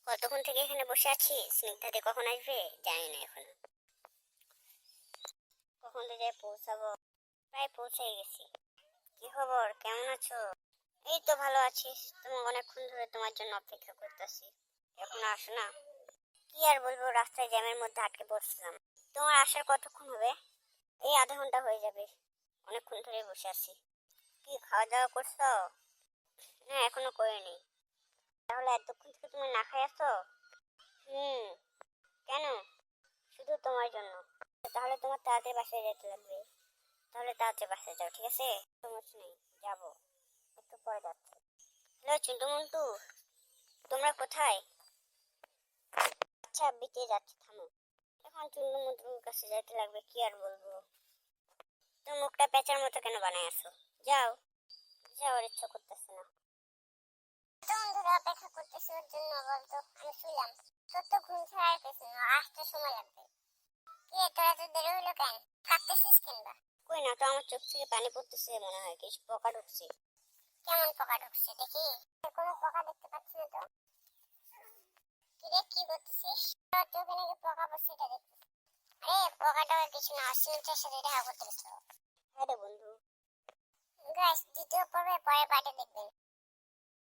কতক্ষণ থেকে এখানে বসে আছি, স্নিগ্ধাদি কখন আসবে জানি না এখন। কখন যে পৌঁছাবো, প্রায় পৌঁছে গেছি। কি খবর, কেমন আছো? এই তো ভালো আছি। তুমি অনেকক্ষণ ধরে তোমার জন্য অপেক্ষা করতেছি, এখন আসো না। কি আর বলবো, রাস্তায় জ্যামের মধ্যে আটকে পড়ছিলাম। তোমার আসার কতক্ষণ হবে? এই আধা ঘন্টা হয়ে যাবে, অনেকক্ষণ ধরে বসে আছি। কি খাওয়া দাওয়া করছো? না এখনো করিনি। তাহলে এতক্ষণ থেকে তুমি না খাই আছো? হুম। কেন? শুধু তোমার জন্য। তাহলে তোমার তাড়াতাড়ি বাসায় যেতে লাগবে। তাহলে তাড়াতাড়ি বাসায় যাও, ঠিক আছে? সমস্যা নেই, যাবো, একটু পরে যাচ্ছি। হ্যালো চিন্টু মন্টু, তোমরা কোথায়? আচ্ছা বিকে যাচ্ছি, থামো। এখন চিন্টু মন্টুর কাছে যেতে লাগবে, কি আর বলবো। তোর মুখটা পেঁচার মতো কেন বানায় আছো? যাও, যাওয়ার ইচ্ছা করতেছে না। তখন ধরে অপেক্ষা করতেছি ওর জন্য, বলতো আমি শুনলাম তোর তো ঘুম ছাড়ার কিছু না, আসতে সময় লাগবে। কি তোরা তো দেরি হলো কেন? কাঁদতেছিস কেন বা? কই না তো, আমার চোখ থেকে পানি পড়তেছে, মনে হয় কিছু পোকা ঢুকছে। কেমন পোকা ঢুকছে দেখি? কোনো পোকা দেখতে পাচ্ছি না তো। কি রে, কি করতেছিস? তোর চোখে নাকি পোকা পড়ছে, এটা দেখতেছিস? আরে পোকাটা কিছু না, অশ্লীলতার সাথে দেখা করতে গেছিল। হ্যাঁ রে বন্ধু। গাইস, দ্বিতীয় পর্বে পরের পার্টে দেখবেন।